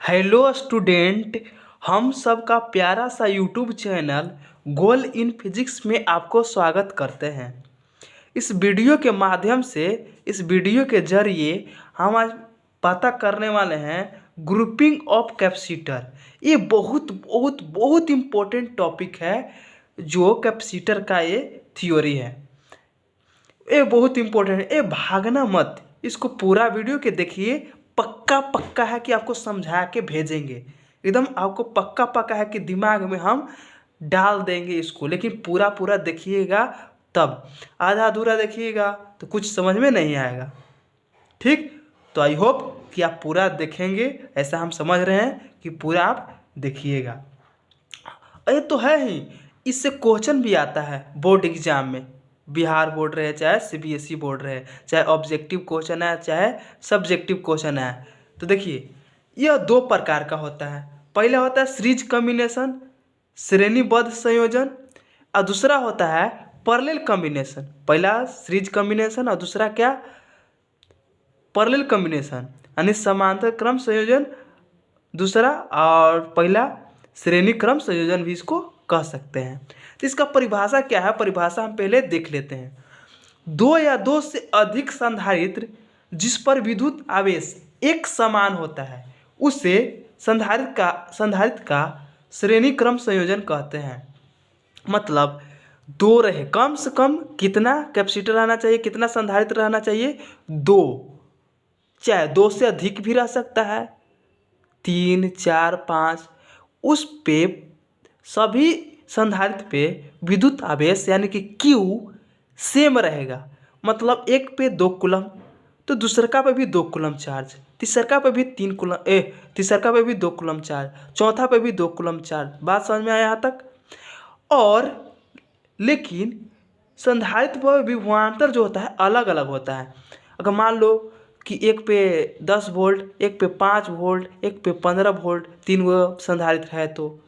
Hello student. हम सबका प्यारा सा YouTube channel goal in physics में आपको स्वागत करते हैं। इस वीडियो के माध्यम से इस वीडियो के जरिए हम आज पता करने वाले हैं ग्रुपिंग ऑफ कैपेसिटर। ये बहुत बहुत बहुत इम्पोर्टेंट टॉपिक है जो कैपेसिटर का ये थ्योरी है। ये बहुत इम्पोर्टेंट है, ये भागना मत, इसको पूरा वीडियो के देखिए। पक्का पक्का है कि आपको समझा के भेजेंगे, एकदम आपको पक्का पक्का है कि दिमाग में हम डाल देंगे इसको, लेकिन पूरा पूरा देखिएगा। तब आधा अधूरा देखिएगा तो कुछ समझ में नहीं आएगा। ठीक, तो आई होप कि आप पूरा देखेंगे, ऐसा हम समझ रहे हैं कि पूरा आप देखिएगा। ये तो है ही, इससे क्वेश्चन भी आता है बोर्ड एग्जाम में। बिहार बोर्ड रहे चाहे सीबीएसई बोर्ड रहे, चाहे ऑब्जेक्टिव क्वेश्चन है चाहे सब्जेक्टिव क्वेश्चन है। तो देखिए, यह दो प्रकार का होता है। पहला होता है सीरीज कॉम्बिनेशन, श्रेणीबद्ध संयोजन, और दूसरा होता है पैरेलल कॉम्बिनेशन। पहला सीरीज कॉम्बिनेशन और दूसरा क्या, पैरेलल कॉम्बिनेशन, यानी समांतर क्रम संयोजन दूसरा, और पहला श्रेणी क्रम संयोजन भी इसको कह सकते हैं। तो इसका परिभाषा क्या है, परिभाषा हम पहले देख लेते हैं। दो या दो से अधिक संधारित्र जिस पर विद्युत आवेश एक समान होता है उसे संधारित्र का श्रेणी क्रम संयोजन कहते हैं। मतलब दो रहे, कम से कम कितना कैपेसिटर रहना चाहिए, कितना संधारित्र रहना चाहिए, दो। चाहे दो से अधिक भी रह सकता है, 3, 4, 5। उस पे सभी संधारित्र पे विद्युत आवेश यानी कि Q सेम रहेगा। मतलब एक पे 2 कूलम तो दूसरका पे भी 2 कूलम चार्ज, तीसरका पे भी 3 कूलम, तीसरका पे भी 2 कूलम चार्ज, चौथा पे भी 2 कूलम चार्ज। बात समझ में आया यहाँ तक? और लेकिन संधारित्र पर विभवांतर जो होता है अलग अलग होता है। अगर मान लो कि एक पे 10 वोल्ट, एक पे 5 वोल्ट, एक पे 15 वोल्ट, 3 वो संधारित्र है। तो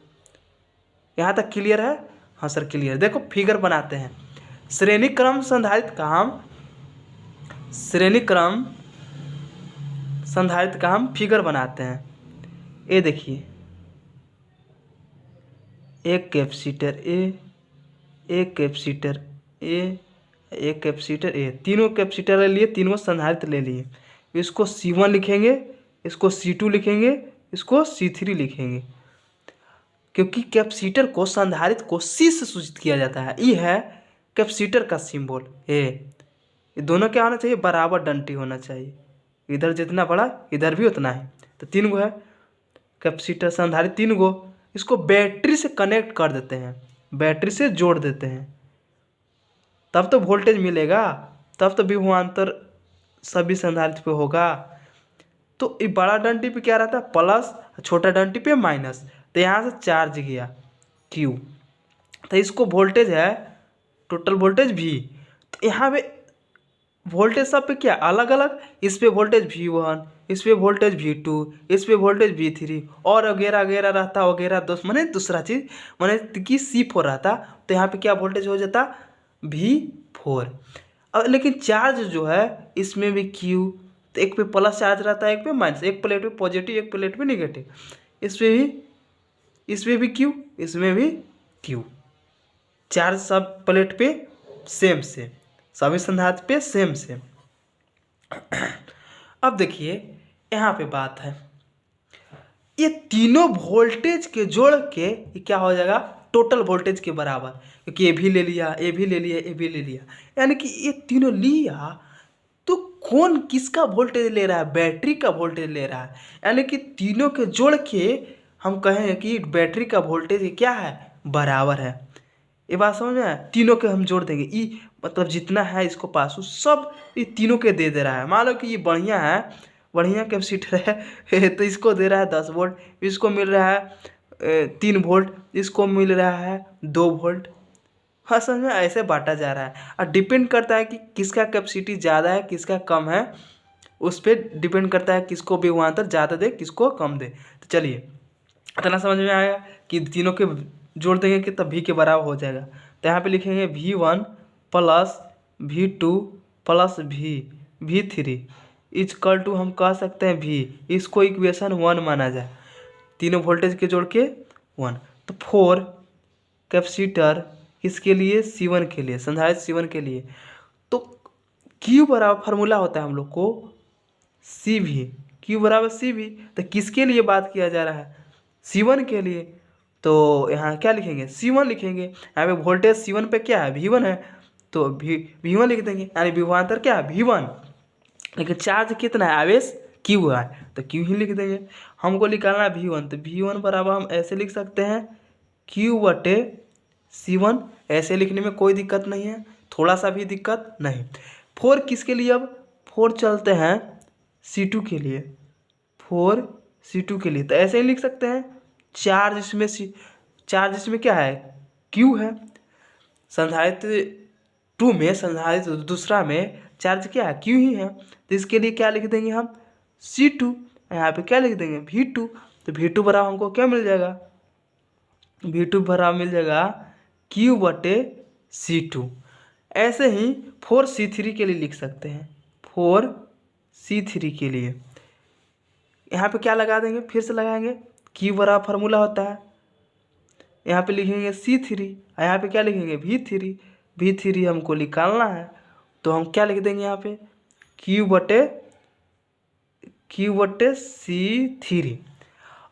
यहाँ तक क्लियर है? हाँ सर क्लियर। देखो फिगर बनाते हैं। श्रेणी क्रम संधारित्र का हम फिगर बनाते हैं। ये देखिए, एक कैपेसिटर ए, एक कैपेसिटर ए, एक कैपेसिटर ए, तीनों कैपेसिटर ले लिए, तीनों संधारित्र ले लिए। इसको C1 लिखेंगे, इसको C2 लिखेंगे, इसको C3 लिखेंगे, क्योंकि कैपेसिटर को संधारित्र को C से सूचित किया जाता है। ये है कैपेसिटर का सिंबल ए। ये दोनों क्या होना चाहिए, बराबर डंटी होना चाहिए। इधर जितना बड़ा इधर भी उतना ही। तो 3 गो है कैपेसिटर, संधारित्र 3 गो। इसको बैटरी से कनेक्ट कर देते हैं, बैटरी से जोड़ देते हैं, तब तो वोल्टेज मिलेगा, तब तो विभवांतर सभी संधारित्र पे होगा। तो ये बड़ा डंटी पे क्या रहता है, प्लस, छोटा डंटी पे माइनस। तो यहाँ से चार्ज गया Q, तो इसको वोल्टेज है, टोटल वोल्टेज V। तो यहाँ पे वोल्टेज सब पे क्या अलग अलग, इस पे वोल्टेज V1, इस पे वोल्टेज V2, इस पे वोल्टेज V3, और वगैरह वगैरह रहता वगैरह। मैंने दूसरा चीज़ मैंने कि C4 रहता, तो यहाँ पे क्या वोल्टेज हो जाता, V4। अब लेकिन चार्ज जो है इसमें भी Q, तो एक पे प्लस चार्ज रहता है, एक पे माइनस, एक प्लेट पे पॉजिटिव एक प्लेट पे निगेटिव। इसमें भी Q, इसमें भी Q। चार्ज सब प्लेट पे सेम सेम, सभी संधारित्र पे सेम सेम। अब देखिए यहाँ पे बात है, ये तीनों वोल्टेज के जोड़ के ये क्या हो जाएगा, टोटल वोल्टेज के बराबर। क्योंकि ये भी ले लिया, ये भी ले लिया, ये भी ले लिया, यानी कि ये तीनों लिया तो कौन किसका वोल्टेज ले रहा है, बैटरी का वोल्टेज ले रहा है। यानी कि तीनों के जोड़ के हम कहें कि बैटरी का वोल्टेज क्या है, बराबर है। ये बात समझ में आया? तीनों के हम जोड़ देंगे, ई मतलब जितना है इसको पासू सब ये तीनों के दे रहा है। मान लो कि ये बढ़िया है, बढ़िया कैपेसिटर है तो इसको दे रहा है 10 वोल्ट, इसको मिल रहा है 3 वोल्ट, इसको मिल रहा है 2 वोल्ट। हाँ समझ में, ऐसे बांटा जा रहा है। और डिपेंड करता है कि किसका कैपेसिटी ज़्यादा है किसका कम है, उस पर डिपेंड करता है किसको विभवांतर ज़्यादा दे किसको कम दे। तो चलिए इतना समझ में आएगा कि तीनों के जोड़ देंगे कि तब V के बराबर हो जाएगा। तो यहाँ पे लिखेंगे V1 plus V2 plus V3 is equal to हम कह सकते हैं V, इसको इक्वेशन 1 माना जाए। तीनों वोल्टेज के जोड़ के 1। तो 4 कैपेसिटर किसके लिए, C1 के लिए, संधारित्र C1 के लिए। तो Q बराबर फार्मूला होता है हम लोग को CV, Q बराबर CV। तो किसके लिए बात किया जा रहा है, C1 के लिए। तो यहाँ क्या लिखेंगे, C1 लिखेंगे। यहाँ पे वोल्टेज C1 पे क्या है, V1 है, तो V1 लिख देंगे, यानी विभवांतर क्या है, V1। लेकिन चार्ज कितना है, आवेश Q है, तो Q ही लिख देंगे। हमको निकालना है V1, तो V1 बराबर हम ऐसे लिख सकते हैं Q बटे C1। ऐसे लिखने में कोई दिक्कत नहीं है, थोड़ा सा भी दिक्कत नहीं। 4 किसके लिए, अब 4 चलते हैं C2 के लिए, 4 C2 के लिए। तो ऐसे ही लिख सकते हैं, चार्ज इसमें क्या है, Q है। संधारित्र 2 में, संधारित्र दूसरा में चार्ज क्या है, Q ही है। तो इसके लिए क्या लिख देंगे हम, C2। यहाँ पे क्या लिख देंगे, V2। तो V2 बराबर हमको क्या मिल जाएगा, V2 बराबर मिल जाएगा Q बटे C2। ऐसे ही 4C3 के लिए लिख सकते हैं, 4C3 के लिए यहाँ पे क्या लगा देंगे, फिर से लगाएंगे, Q बराबर फार्मूला होता है, यहाँ पे लिखेंगे C3, यहाँ पे क्या लिखेंगे, V3। V3 हमको निकालना है, तो हम क्या लिख देंगे यहाँ पे, Q बटे C3।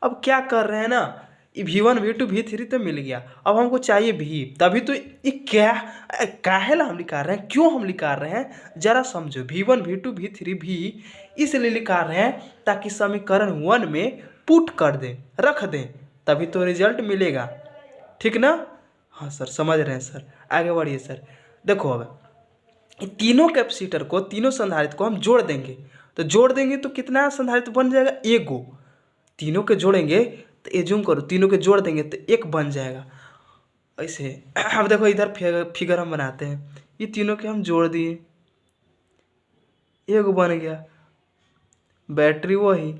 अब क्या कर रहे हैं ना, V1 V2 V3 तो मिल गया, अब हमको चाहिए V। तभी तो ये क्या काहे ला हम लिखा रहे हैं, क्यों हम लिखा रहे हैं, जरा समझो। V1 V2 V3 V इसलिए लिखा रहे हैं ताकि समीकरण 1 में पुट कर दें, रख दें, तभी तो रिजल्ट मिलेगा, ठीक ना। हाँ सर, समझ रहे हैं सर, आगे बढ़िए सर। देखो अब तीनों कैपेसिटर को, तीनों संधारित्र को हम जोड़ देंगे, तो जोड़ देंगे तो कितना संधारित्र बन जाएगा, एगो। तीनों के जोड़ेंगे तो एज्यूम करो, तीनों के जोड़ देंगे तो एक बन जाएगा ऐसे। अब देखो इधर फिगर हम बनाते हैं, ये तीनों के हम जोड़ दिए, एगो बन गया। बैटरी वही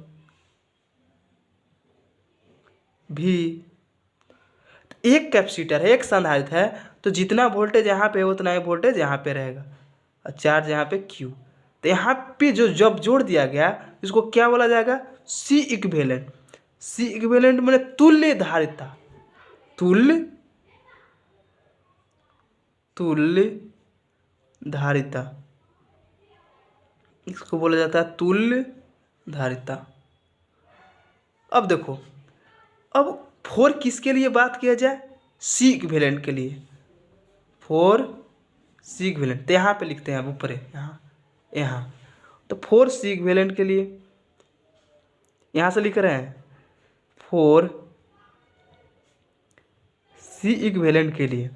भी, एक कैपेसिटर है, एक संधारित्र है, तो जितना वोल्टेज यहाँ पे है उतना ही वोल्टेज यहाँ पे रहेगा, और चार्ज यहाँ पे Q। तो यहाँ पे जो जब जोड़ दिया गया इसको क्या बोला जाएगा, C इक्विवेलेंट। C इक्विवेलेंट मैंने तुल्य धारिता, तुल्य धारिता, इसको बोला जाता है तुल्य धारिता। अब देखो, अब 4 किसके लिए बात किया जाए, C इक्विवेलेंट के लिए, 4C इक्विवेलेंट। तो यहाँ पे लिखते हैं, अब ऊपर यहाँ तो 4C इक्विवेलेंट के लिए यहाँ से लिख रहे हैं 4C इक्विवेलेंट के लिए।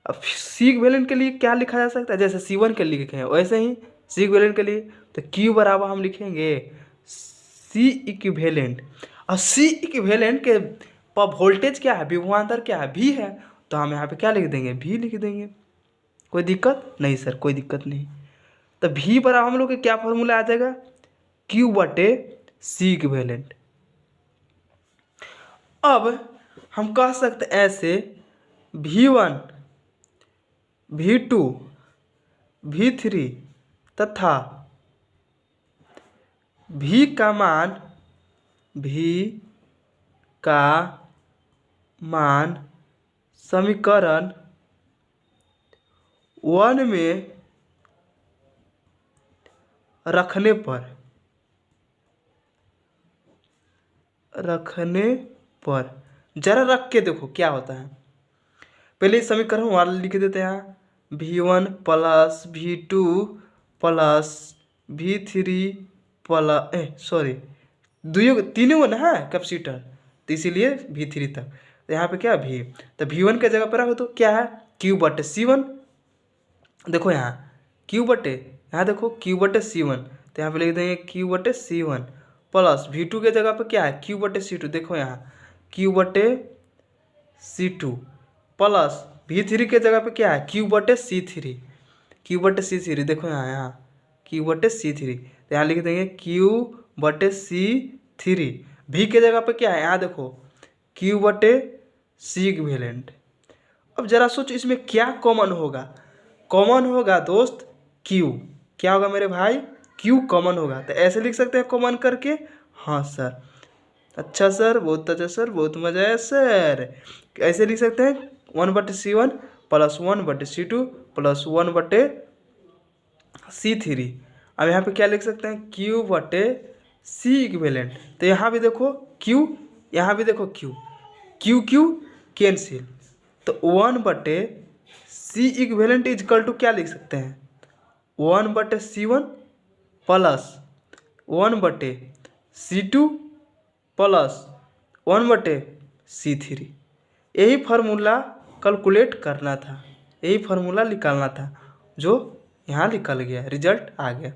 अब C इक्विवेलेंट के लिए क्या लिखा जा सकता है, जैसे C1 के लिए लिखे हैं वैसे ही C इक्विवेलेंट के लिए, तो Q बराबर हम लिखेंगे C इक्विवेलेंट। और C इक्विवेलेंट के पर वोल्टेज क्या है, विभवांतर क्या है, V है, तो हम यहाँ पे क्या लिख देंगे, V लिख देंगे। कोई दिक्कत नहीं सर, कोई दिक्कत नहीं। तो V बराबर हम लोग के क्या फॉर्मूला आ जाएगा, Q बटे C इक्विवेलेंट। अब हम कह सकते ऐसे, V1 V2 V3 तथा V का मान समीकरण 1 में रखने पर जरा रख के देखो क्या होता है। पहले समीकरण वाला लिख देते हैं, V1 plus V2 plus V3 plus तीनों ना है कैपेसिटर, तो इसीलिए V3 तक। तो यहाँ पे क्या V, तो V1 के जगह पर रखो तो क्या है, Q बटे C1। देखो यहाँ Q बटे, यहाँ देखो Q बटे C1, तो यहाँ पे लिख देंगे Q बटे C1 प्लस V2 के जगह पे क्या है, Q बटे C2। देखो यहाँ Q बटे C2 प्लस V3 के जगह पे क्या है, Q बटे C3, Q बटे C3। देखो यहाँ Q बटे C3, तो यहाँ लिख देंगे Q बटे C3। V के जगह पे क्या है, यहाँ देखो Q बटे C इक्विवेलेंट। अब जरा सोचो इसमें क्या कॉमन होगा, कॉमन होगा दोस्त Q। क्या होगा मेरे भाई, Q कॉमन होगा, तो ऐसे लिख सकते हैं कॉमन करके। हाँ सर, अच्छा सर, बहुत अच्छा सर, बहुत मजा आया सर। ऐसे लिख सकते हैं 1/C1 plus 1/C2 plus 1/C3। अब यहाँ पे क्या लिख सकते हैं, Q/C इक्विवेलेंट। तो यहाँ भी देखो Q, यहाँ भी देखो Q, Q Q कैंसिल। तो 1/C इक्विवेलेंट इजकल टू क्या लिख सकते हैं, 1/C1 plus 1/C2 plus 1/C3। यही फार्मूला कैलकुलेट करना था, यही फार्मूला निकालना था, जो यहाँ निकल गया, रिजल्ट आ गया।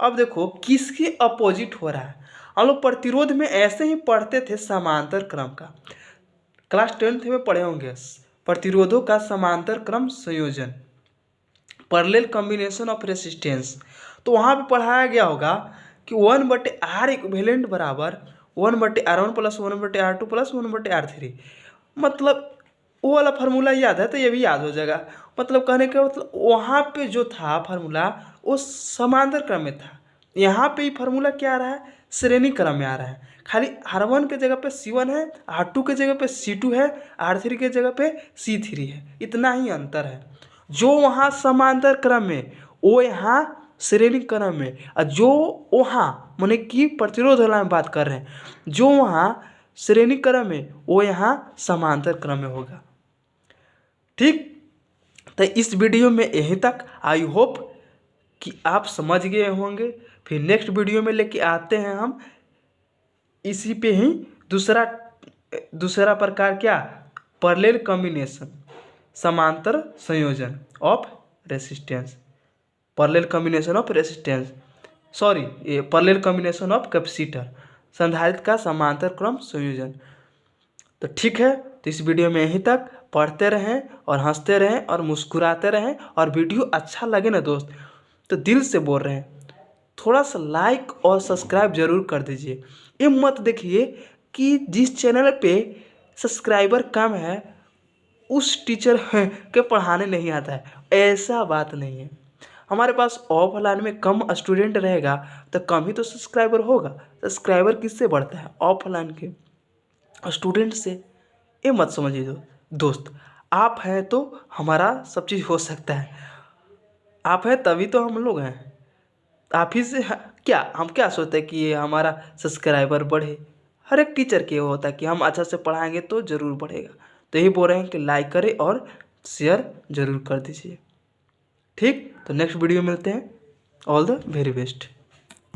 अब देखो किसके अपोजिट हो रहा है। हम लोग प्रतिरोध में ऐसे ही पढ़ते थे समांतर क्रम का, क्लास 10th में पढ़े होंगे, प्रतिरोधों का समांतर क्रम संयोजन, पैरेलल कॉम्बिनेशन ऑफ रेसिस्टेंस। तो वहाँ पे पढ़ाया गया होगा कि 1/R इक्विवेलेंट बराबर 1/R1 plus 1/R2 plus 1/R3। मतलब वो वाला फार्मूला याद है तो ये भी याद हो जाएगा। मतलब कहने का मतलब वहाँ पे जो था फार्मूला वो समांतर क्रम में था, यहाँ पे ही फार्मूला क्या आ रहा है, श्रेणी क्रम में आ रहा है। खाली R1 के जगह पे C1 है, R2 के जगह पे C2 है, R3 के जगह पे C3 है, इतना ही अंतर है। जो वहाँ समांतर क्रम में वो यहाँ श्रेणी क्रम में, और जो वहाँ माने कि प्रतिरोध वाला में बात कर रहे हैं, जो वहाँ श्रेणी क्रम में वो यहाँ समांतर क्रम में होगा। ठीक, तो इस वीडियो में यहीं तक। आई होप कि आप समझ गए होंगे। फिर नेक्स्ट वीडियो में लेके आते हैं हम इसी पे ही दूसरा प्रकार, क्या, पैरेलल कॉम्बिनेशन, समांतर संयोजन of resistance, parallel combination of resistance, sorry ये पैरेलल कॉम्बिनेशन ऑफ कैपेसिटर, संधारित्र का समांतर क्रम संयोजन। तो ठीक है, तो इस वीडियो में यहीं तक। पढ़ते रहें और हंसते रहें और मुस्कुराते रहें। और वीडियो अच्छा लगे ना दोस्त, तो दिल से बोल रहे हैं थोड़ा सा लाइक और सब्सक्राइब जरूर कर दीजिए। ये मत देखिए कि जिस चैनल पे सब्सक्राइबर कम है उस टीचर के पढ़ाने नहीं आता है, ऐसा बात नहीं है। हमारे पास ऑफलाइन में कम स्टूडेंट रहेगा तो कम ही तो सब्सक्राइबर होगा। सब्सक्राइबर किससे बढ़ता है, ऑफलाइन के स्टूडेंट से। ये मत समझिए दोस्त, आप हैं तो हमारा सब चीज़ हो सकता है, आप हैं तभी तो हम लोग हैं। आप ही से क्या हम क्या सोचते हैं कि ये हमारा सब्सक्राइबर बढ़े। हर एक टीचर के वो होता है कि हम अच्छा से पढ़ाएंगे तो ज़रूर बढ़ेगा। तो यही बोल रहे हैं कि लाइक करें और शेयर ज़रूर कर दीजिए। ठीक, तो नेक्स्ट वीडियो में मिलते हैं। All the very best.